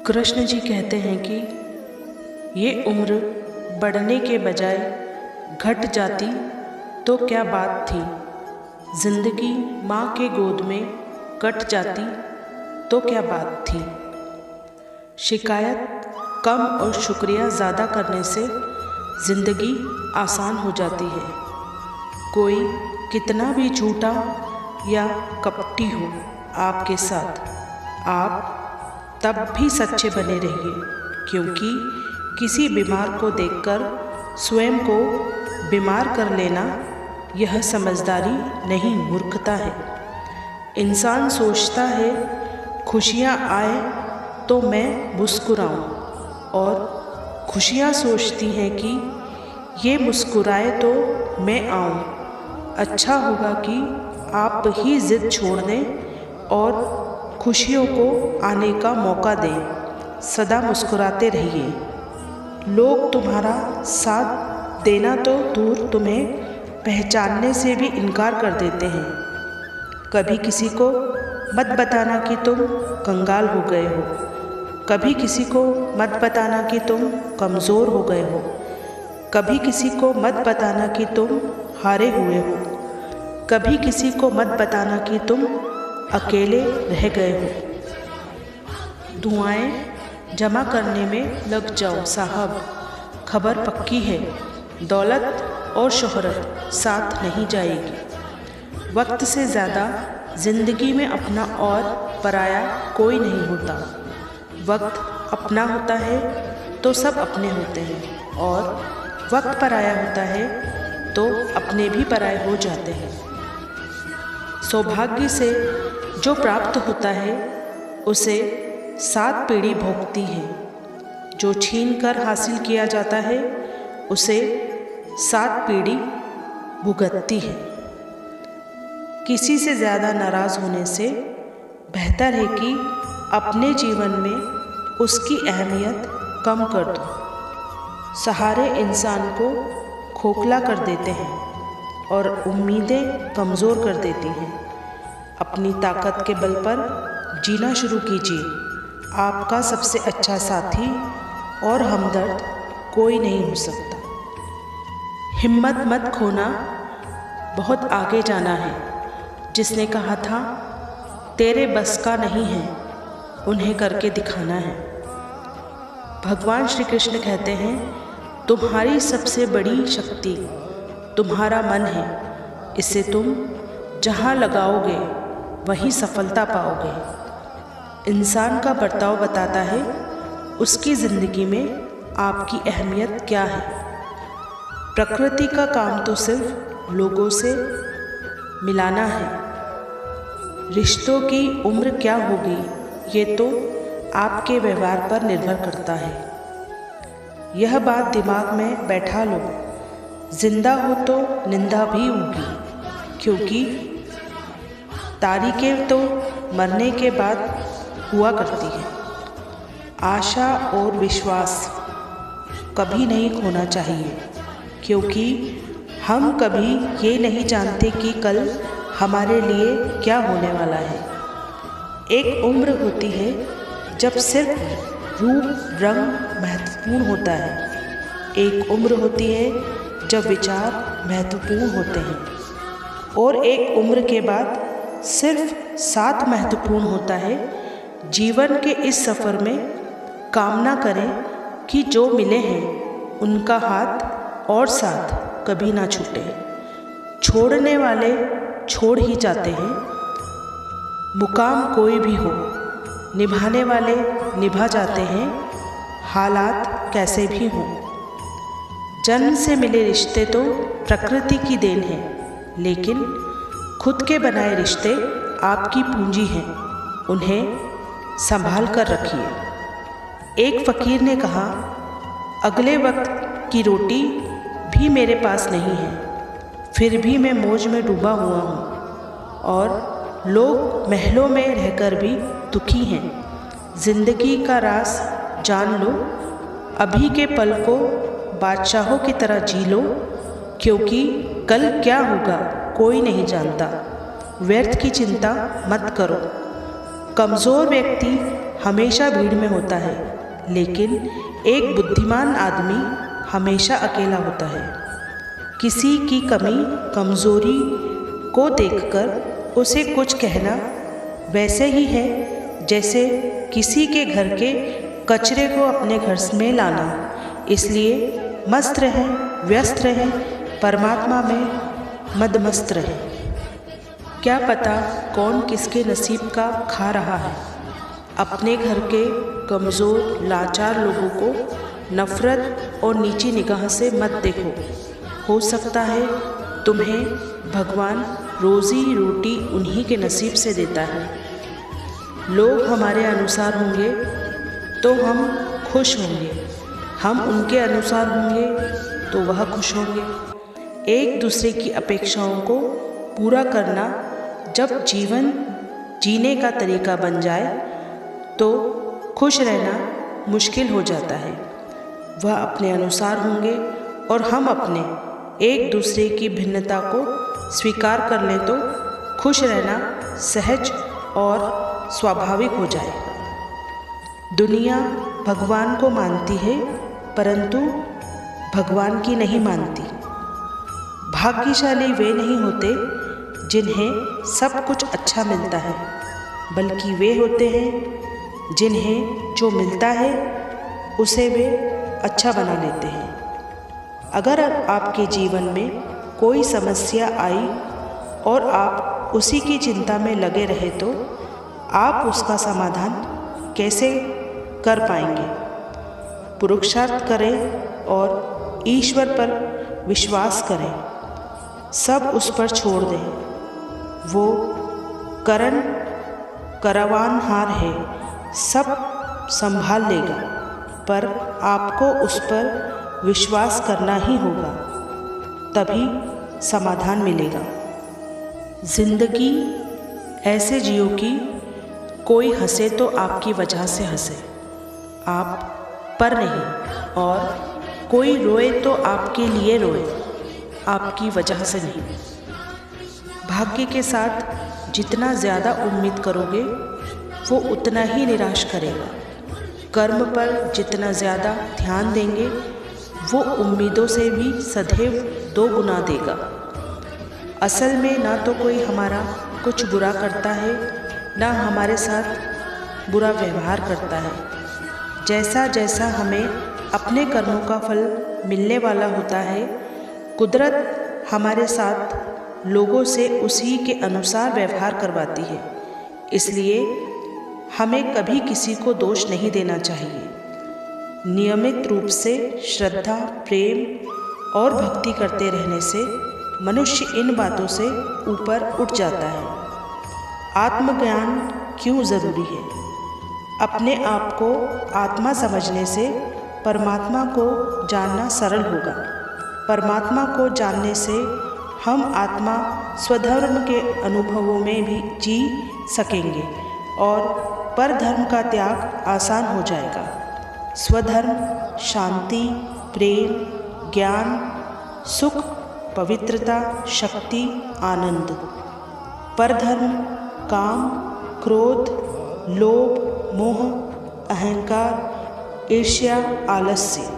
कृष्ण जी कहते हैं कि ये उम्र बढ़ने के बजाय घट जाती तो क्या बात थी, जिंदगी माँ के गोद में कट जाती तो क्या बात थी। शिकायत कम और शुक्रिया ज़्यादा करने से ज़िंदगी आसान हो जाती है। कोई कितना भी झूठा या कपटी हो आपके साथ, आप तब भी सच्चे बने रहिए, क्योंकि किसी बीमार को देखकर स्वयं को बीमार कर लेना यह समझदारी नहीं, मूर्खता है। इंसान सोचता है खुशियाँ आए तो मैं मुस्कुराऊं, और खुशियाँ सोचती हैं कि ये मुस्कुराए तो मैं आऊं। अच्छा होगा कि आप ही ज़िद छोड़ दें और खुशियों को आने का मौका दें। सदा मुस्कुराते रहिए। लोग तुम्हारा साथ देना तो दूर, तुम्हें पहचानने से भी इनकार कर देते हैं। कभी किसी को मत बताना कि तुम कंगाल हो गए हो, कभी किसी को मत बताना कि तुम कमज़ोर हो गए हो, कभी किसी को मत बताना कि तुम हारे हुए हो, कभी किसी को मत बताना कि तुम अकेले रह गए हो। दुआएं जमा करने में लग जाओ साहब, खबर पक्की है, दौलत और शोहरत साथ नहीं जाएगी। वक्त से ज़्यादा ज़िंदगी में अपना और पराया कोई नहीं होता। वक्त अपना होता है तो सब अपने होते हैं, और वक्त पराया होता है तो अपने भी पराये हो जाते हैं। सौभाग्य से जो प्राप्त होता है उसे 7 पीढ़ी भोगती है, जो छीन कर हासिल किया जाता है उसे 7 पीढ़ी भुगतती है। किसी से ज़्यादा नाराज़ होने से बेहतर है कि अपने जीवन में उसकी अहमियत कम कर दो। सहारे इंसान को खोखला कर देते हैं और उम्मीदें कमज़ोर कर देती हैं। अपनी ताकत के बल पर जीना शुरू कीजिए। आपका सबसे अच्छा साथी और हमदर्द कोई नहीं हो सकता। हिम्मत मत खोना, बहुत आगे जाना है। जिसने कहा था तेरे बस का नहीं है, उन्हें करके दिखाना है। भगवान श्री कृष्ण कहते हैं तुम्हारी सबसे बड़ी शक्ति तुम्हारा मन है, इसे तुम जहाँ लगाओगे वहीं सफलता पाओगे। इंसान का बर्ताव बताता है उसकी ज़िंदगी में आपकी अहमियत क्या है। प्रकृति का काम तो सिर्फ लोगों से मिलाना है। रिश्तों की उम्र क्या होगी ये तो आपके व्यवहार पर निर्भर करता है। यह बात दिमाग में बैठा लो, जिंदा हो तो निंदा भी होगी, क्योंकि तारीखें तो मरने के बाद हुआ करती है। आशा और विश्वास कभी नहीं खोना चाहिए, क्योंकि हम कभी ये नहीं जानते कि कल हमारे लिए क्या होने वाला है। एक उम्र होती है जब सिर्फ रूप रंग महत्वपूर्ण होता है, एक उम्र होती है जब विचार महत्वपूर्ण होते हैं, और एक उम्र के बाद सिर्फ साथ महत्वपूर्ण होता है। जीवन के इस सफ़र में कामना करें कि जो मिले हैं उनका हाथ और साथ कभी ना छूटे। छोड़ने वाले छोड़ ही जाते हैं, मुकाम कोई भी हो, निभाने वाले निभा जाते हैं, हालात कैसे भी हों। जन्म से मिले रिश्ते तो प्रकृति की देन है, लेकिन खुद के बनाए रिश्ते आपकी पूंजी हैं, उन्हें संभाल कर रखिए। एक फ़कीर ने कहा अगले वक्त की रोटी भी मेरे पास नहीं है, फिर भी मैं मौज में डूबा हुआ हूँ, और लोग महलों में रहकर भी दुखी हैं। ज़िंदगी का राज जान लो, अभी के पल को बादशाहों की तरह जी लो, क्योंकि कल क्या होगा कोई नहीं जानता। व्यर्थ की चिंता मत करो। कमज़ोर व्यक्ति हमेशा भीड़ में होता है, लेकिन एक बुद्धिमान आदमी हमेशा अकेला होता है। किसी की कमी कमज़ोरी को देखकर उसे कुछ कहना वैसे ही है जैसे किसी के घर के कचरे को अपने घर में लाना। इसलिए मस्त रहें, व्यस्त रहें, परमात्मा में मदमस्त रहें। क्या पता कौन किसके नसीब का खा रहा है। अपने घर के कमज़ोर लाचार लोगों को नफ़रत और नीची निगाह से मत देखो। हो सकता है तुम्हें भगवान रोज़ी रोटी उन्हीं के नसीब से देता है। लोग हमारे अनुसार होंगे तो हम खुश होंगे, हम उनके अनुसार होंगे तो वह खुश होंगे। एक दूसरे की अपेक्षाओं को पूरा करना जब जीवन जीने का तरीका बन जाए तो खुश रहना मुश्किल हो जाता है। वह अपने अनुसार होंगे और हम अपने एक दूसरे की भिन्नता को स्वीकार कर लें तो खुश रहना सहज और स्वाभाविक हो जाए। दुनिया भगवान को मानती है परंतु भगवान की नहीं मानती। भाग्यशाली वे नहीं होते जिन्हें सब कुछ अच्छा मिलता है, बल्कि वे होते हैं जिन्हें जो मिलता है उसे वे अच्छा बना लेते हैं। अगर आपके जीवन में कोई समस्या आई और आप उसी की चिंता में लगे रहे तो आप उसका समाधान कैसे कर पाएंगे। पुरुषार्थ करें और ईश्वर पर विश्वास करें। सब उस पर छोड़ दें। वो करावानहार है, सब संभाल लेगा, पर आपको उस पर विश्वास करना ही होगा, तभी समाधान मिलेगा। जिंदगी ऐसे जियो कि कोई हंसे तो आपकी वजह से हंसे, आप पर नहीं, और कोई रोए तो आपके लिए रोए, आपकी वजह से नहीं। भाग्य के साथ जितना ज़्यादा उम्मीद करोगे वो उतना ही निराश करेगा। कर्म पर जितना ज़्यादा ध्यान देंगे वो उम्मीदों से भी सदैव 2 गुना देगा। असल में ना तो कोई हमारा कुछ बुरा करता है, ना हमारे साथ बुरा व्यवहार करता है। जैसा जैसा हमें अपने कर्मों का फल मिलने वाला होता है, कुदरत हमारे साथ लोगों से उसी के अनुसार व्यवहार करवाती है। इसलिए हमें कभी किसी को दोष नहीं देना चाहिए। नियमित रूप से श्रद्धा, प्रेम और भक्ति करते रहने से मनुष्य इन बातों से ऊपर उठ जाता है। आत्मज्ञान क्यों ज़रूरी है? अपने आप को आत्मा समझने से परमात्मा को जानना सरल होगा। परमात्मा को जानने से हम आत्मा स्वधर्म के अनुभवों में भी जी सकेंगे और परधर्म का त्याग आसान हो जाएगा। स्वधर्म शांति, प्रेम, ज्ञान, सुख, पवित्रता, शक्ति, आनंद। परधर्म काम, क्रोध, लोभ, मोह, अहंकार, ईर्ष्या, आलस्य।